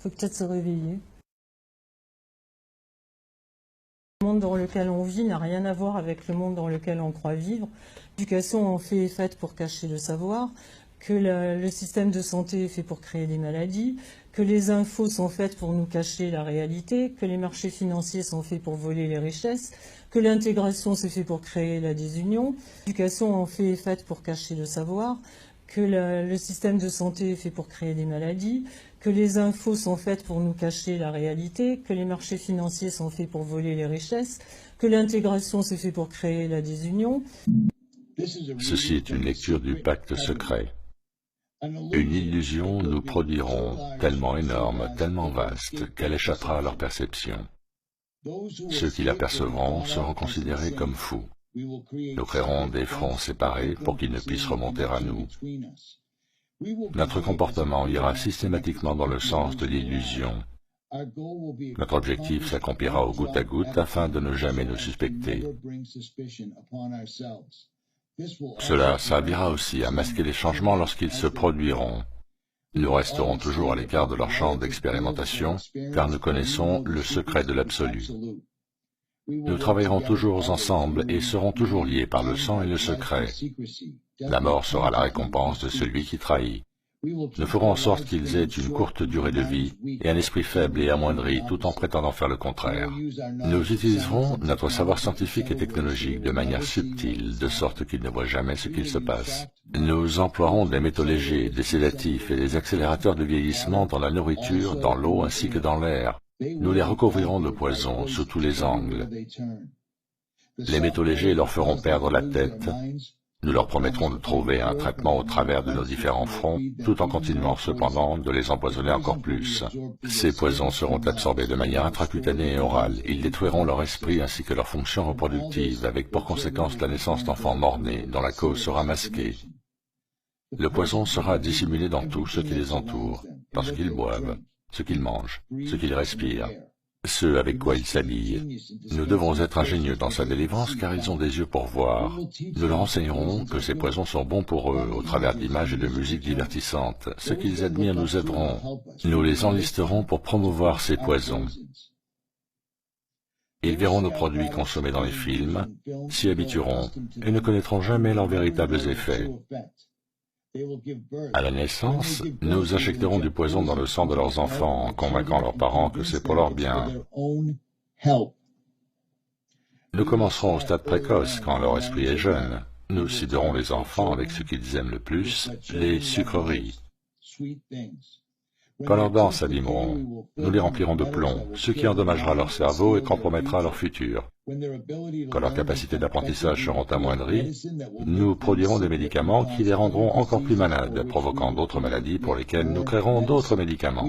faut peut-être se réveiller. Le monde dans lequel on vit n'a rien à voir avec le monde dans lequel on croit vivre. L'éducation en fait est faite pour cacher le savoir, que le système de santé est fait pour créer des maladies, que les infos sont faites pour nous cacher la réalité, que les marchés financiers sont faits pour voler les richesses, que l'intégration c'est fait pour créer la désunion. L'éducation en fait est faite pour cacher le savoir, que le système de santé est fait pour créer des maladies, que les infos sont faites pour nous cacher la réalité, que les marchés financiers sont faits pour voler les richesses, que l'intégration c'est fait pour créer la désunion. Ceci est une lecture du pacte secret. Une illusion nous produiront tellement énorme, tellement vaste, qu'elle échappera à leur perception. Ceux qui l'apercevront seront considérés comme fous. Nous créerons des fronts séparés pour qu'ils ne puissent remonter à nous. Notre comportement ira systématiquement dans le sens de l'illusion. Notre objectif s'accomplira au goutte à goutte afin de ne jamais nous suspecter. Cela servira aussi à masquer les changements lorsqu'ils se produiront. Nous resterons toujours à l'écart de leur champ d'expérimentation, car nous connaissons le secret de l'absolu. Nous travaillerons toujours ensemble et serons toujours liés par le sang et le secret. La mort sera la récompense de celui qui trahit. Nous ferons en sorte qu'ils aient une courte durée de vie et un esprit faible et amoindri tout en prétendant faire le contraire. Nous utiliserons notre savoir scientifique et technologique de manière subtile, de sorte qu'ils ne voient jamais ce qu'il se passe. Nous emploierons des métaux légers, des sédatifs et des accélérateurs de vieillissement dans la nourriture, dans l'eau ainsi que dans l'air. Nous les recouvrirons de poison sous tous les angles. Les métaux légers leur feront perdre la tête. Nous leur promettrons de trouver un traitement au travers de nos différents fronts, tout en continuant cependant de les empoisonner encore plus. Ces poisons seront absorbés de manière intracutanée et orale. Ils détruiront leur esprit ainsi que leur fonction reproductive, avec pour conséquence la naissance d'enfants mort-nés, dont la cause sera masquée. Le poison sera dissimulé dans tout ce qui les entoure, dans ce qu'ils boivent, ce qu'ils mangent, ce qu'ils respirent, ce avec quoi ils s'habillent. Nous devons être ingénieux dans sa délivrance car ils ont des yeux pour voir. Nous leur enseignerons que ces poisons sont bons pour eux au travers d'images et de musiques divertissantes. Ceux qu'ils admirent nous aideront. Nous les enlisterons pour promouvoir ces poisons. Ils verront nos produits consommés dans les films, s'y habitueront et ne connaîtront jamais leurs véritables effets. À la naissance, nous injecterons du poison dans le sang de leurs enfants en convainquant leurs parents que c'est pour leur bien. Nous commencerons au stade précoce quand leur esprit est jeune. Nous ciderons les enfants avec ce qu'ils aiment le plus, les sucreries. Quand leurs dents s'abîmeront, nous les remplirons de plomb, ce qui endommagera leur cerveau et compromettra leur futur. Quand leurs capacités d'apprentissage seront amoindries, nous produirons des médicaments qui les rendront encore plus malades, provoquant d'autres maladies pour lesquelles nous créerons d'autres médicaments.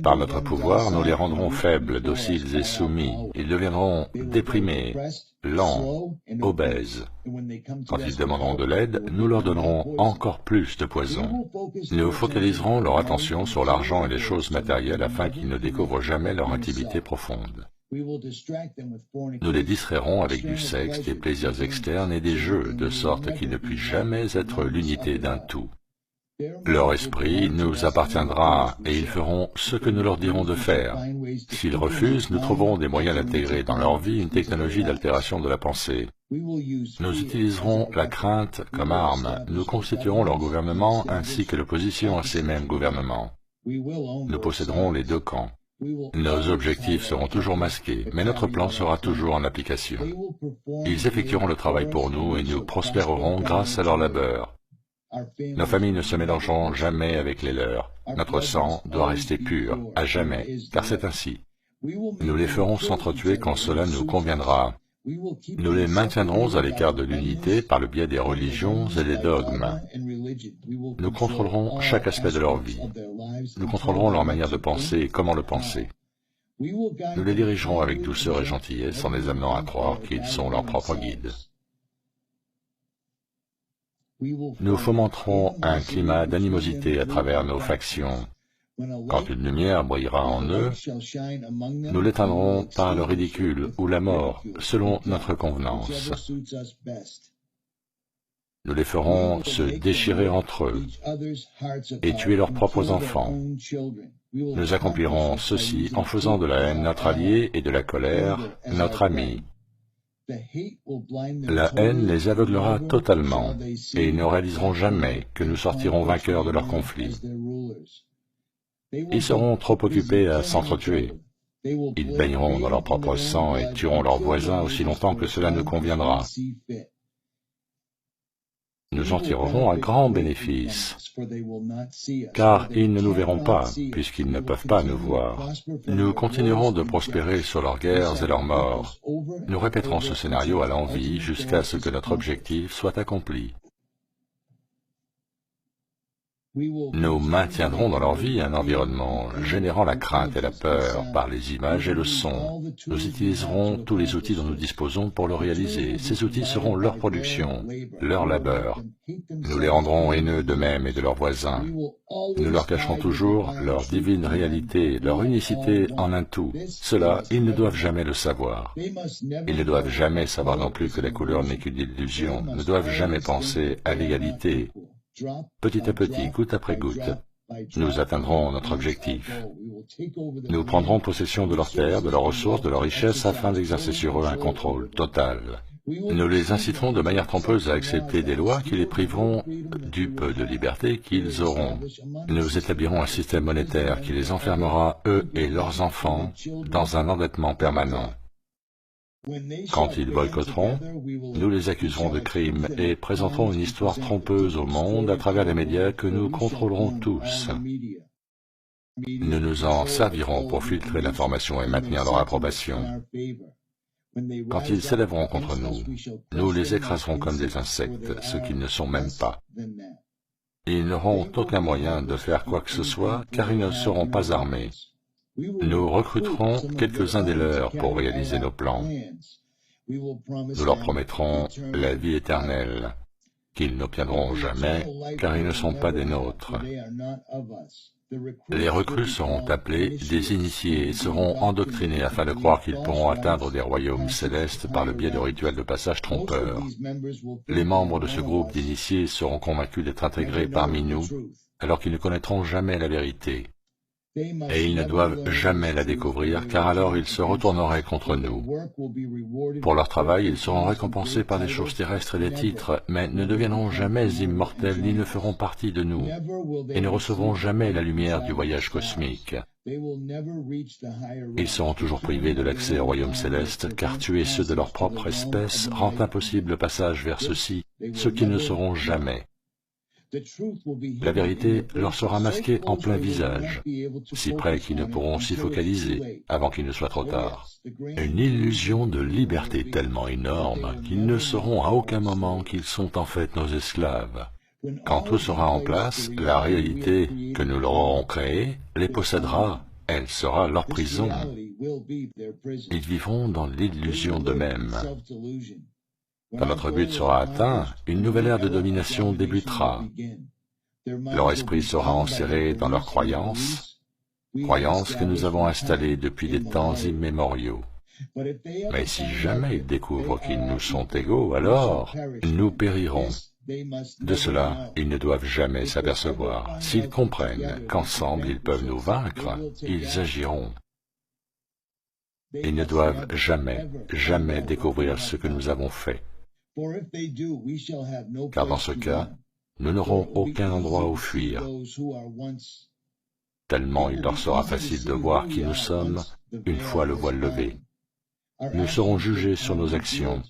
Par notre pouvoir, nous les rendrons faibles, dociles et soumis. Ils deviendront déprimés, lents, obèses. Quand ils demanderont de l'aide, nous leur donnerons encore plus de poison. Nous focaliserons leur attention sur l'argent et les choses matérielles afin qu'ils ne découvrent jamais leur intimité profonde. Nous les distrairons avec du sexe, des plaisirs externes et des jeux, de sorte qu'ils ne puissent jamais être l'unité d'un tout. Leur esprit nous appartiendra et ils feront ce que nous leur dirons de faire. S'ils refusent, nous trouverons des moyens d'intégrer dans leur vie une technologie d'altération de la pensée. Nous utiliserons la crainte comme arme. Nous constituerons leur gouvernement ainsi que l'opposition à ces mêmes gouvernements. Nous posséderons les deux camps. Nos objectifs seront toujours masqués, mais notre plan sera toujours en application. Ils effectueront le travail pour nous et nous prospérerons grâce à leur labeur. Nos familles ne se mélangeront jamais avec les leurs. Notre sang doit rester pur, à jamais, car c'est ainsi. Nous les ferons s'entretuer quand cela nous conviendra. Nous les maintiendrons à l'écart de l'unité par le biais des religions et des dogmes. Nous contrôlerons chaque aspect de leur vie. Nous contrôlerons leur manière de penser et comment le penser. Nous les dirigerons avec douceur et gentillesse en les amenant à croire qu'ils sont leurs propres guides. Nous fomenterons un climat d'animosité à travers nos factions. Quand une lumière brillera en eux, nous l'éteindrons par le ridicule ou la mort, selon notre convenance. Nous les ferons se déchirer entre eux et tuer leurs propres enfants. Nous accomplirons ceci en faisant de la haine notre allié et de la colère notre ami. La haine les aveuglera totalement et ils ne réaliseront jamais que nous sortirons vainqueurs de leur conflit. Ils seront trop occupés à s'entretuer. Ils baigneront dans leur propre sang et tueront leurs voisins aussi longtemps que cela nous conviendra. Nous en tirerons un grand bénéfice, car ils ne nous verront pas, puisqu'ils ne peuvent pas nous voir. Nous continuerons de prospérer sur leurs guerres et leurs morts. Nous répéterons ce scénario à l'envi jusqu'à ce que notre objectif soit accompli. Nous maintiendrons dans leur vie un environnement générant la crainte et la peur par les images et le son. Nous utiliserons tous les outils dont nous disposons pour le réaliser. Ces outils seront leur production, leur labeur. Nous les rendrons haineux d'eux-mêmes et de leurs voisins. Nous leur cacherons toujours leur divine réalité, leur unicité en un tout. Cela, ils ne doivent jamais le savoir. Ils ne doivent jamais savoir non plus que la couleur n'est qu'une illusion, ne doivent jamais penser à l'égalité. Petit à petit, goutte après goutte, nous atteindrons notre objectif. Nous prendrons possession de leurs terres, de leurs ressources, de leurs richesses, afin d'exercer sur eux un contrôle total. Nous les inciterons de manière trompeuse à accepter des lois qui les priveront du peu de liberté qu'ils auront. Nous établirons un système monétaire qui les enfermera, eux et leurs enfants, dans un endettement permanent. Quand ils boycotteront, nous les accuserons de crimes et présenterons une histoire trompeuse au monde à travers les médias que nous contrôlerons tous. Nous nous en servirons pour filtrer l'information et maintenir leur approbation. Quand ils s'élèveront contre nous, nous les écraserons comme des insectes, ce qu'ils ne sont même pas. Ils n'auront aucun moyen de faire quoi que ce soit, car ils ne seront pas armés. Nous recruterons quelques-uns des leurs pour réaliser nos plans. Nous leur promettrons la vie éternelle, qu'ils n'obtiendront jamais, car ils ne sont pas des nôtres. Les recrues seront appelés des initiés et seront endoctrinés afin de croire qu'ils pourront atteindre des royaumes célestes par le biais de rituels de passage trompeurs. Les membres de ce groupe d'initiés seront convaincus d'être intégrés parmi nous, alors qu'ils ne connaîtront jamais la vérité. Et ils ne doivent jamais la découvrir, car alors ils se retourneraient contre nous. Pour leur travail, ils seront récompensés par des choses terrestres et des titres, mais ne deviendront jamais immortels ni ne feront partie de nous, et ne recevront jamais la lumière du voyage cosmique. Ils seront toujours privés de l'accès au royaume céleste, car tuer ceux de leur propre espèce rend impossible le passage vers ceux-ci, ce qu'ils ne seront jamais. La vérité leur sera masquée en plein visage, si près qu'ils ne pourront s'y focaliser avant qu'il ne soit trop tard. Une illusion de liberté tellement énorme qu'ils ne sauront à aucun moment qu'ils sont en fait nos esclaves. Quand tout sera en place, la réalité que nous leur aurons créée les possédera, elle sera leur prison. Ils vivront dans l'illusion d'eux-mêmes. Quand notre but sera atteint, une nouvelle ère de domination débutera. Leur esprit sera enserré dans leurs croyances que nous avons installées depuis des temps immémoriaux. Mais si jamais ils découvrent qu'ils nous sont égaux, alors nous périrons. De cela, ils ne doivent jamais s'apercevoir. S'ils comprennent qu'ensemble ils peuvent nous vaincre, ils agiront. Ils ne doivent jamais, jamais découvrir ce que nous avons fait. Car dans ce cas, nous n'aurons aucun endroit où fuir, tellement il leur sera facile de voir qui nous sommes une fois le voile levé. Nous serons jugés sur nos actions,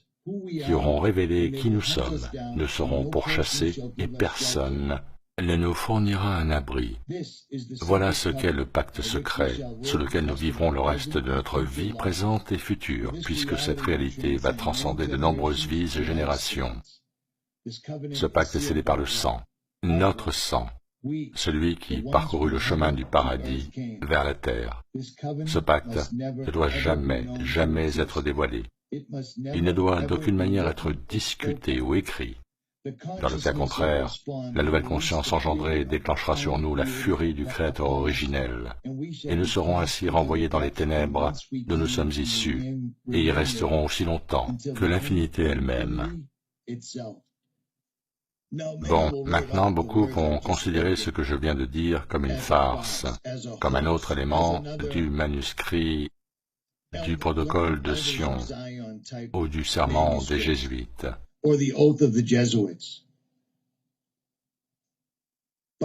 qui auront révélé qui nous sommes. Nous serons pourchassés et personne ne nous fournira un abri. Voilà ce qu'est le pacte secret, sous lequel nous vivrons le reste de notre vie présente et future, puisque cette réalité va transcender de nombreuses vies et générations. Ce pacte est scellé par le sang, notre sang, celui qui parcourut le chemin du paradis vers la terre. Ce pacte ne doit jamais, jamais être dévoilé. Il ne doit d'aucune manière être discuté ou écrit. Dans le cas contraire, la nouvelle conscience engendrée déclenchera sur nous la furie du Créateur originel, et nous serons ainsi renvoyés dans les ténèbres d'où nous sommes issus, et y resterons aussi longtemps que l'infinité elle-même. Bon, maintenant beaucoup vont considérer ce que je viens de dire comme une farce, comme un autre élément du manuscrit du protocole de Sion ou du serment des Jésuites.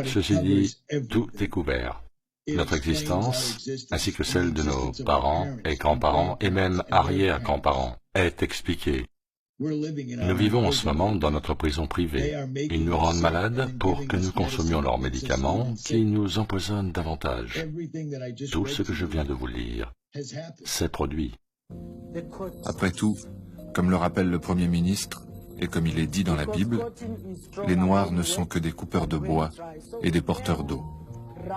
Ceci dit, tout est couvert. Notre existence, ainsi que celle de nos parents et grands-parents et même arrière-grands-parents, est expliquée. Nous vivons en ce moment dans notre prison privée. Ils nous rendent malades pour que nous consommions leurs médicaments qui nous empoisonnent davantage. Tout ce que je viens de vous lire s'est produit. Après tout, comme le rappelle le Premier ministre, et comme il est dit dans la Bible, les Noirs ne sont que des coupeurs de bois et des porteurs d'eau.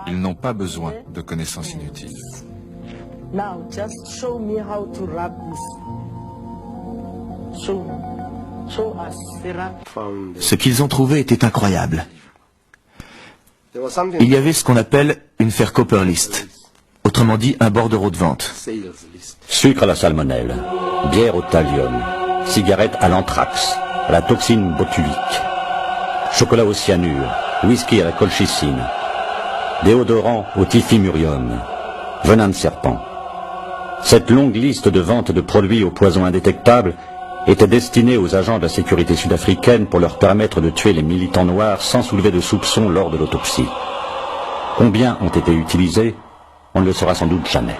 Ils n'ont pas besoin de connaissances inutiles. Now, just show me how to wrap this. Show us the wrap. Ce qu'ils ont trouvé était incroyable. Il y avait ce qu'on appelle une Verkoper List, autrement dit un bordereau de vente. Sucre à la salmonelle, bière au thallium, cigarette à l'anthrax, à la toxine botulique, chocolat au cyanure, whisky à la colchicine, déodorant au typhimurium, venin de serpent. Cette longue liste de ventes de produits au poison indétectable était destinée aux agents de la sécurité sud-africaine pour leur permettre de tuer les militants noirs sans soulever de soupçons lors de l'autopsie. Combien ont été utilisés, on ne le saura sans doute jamais.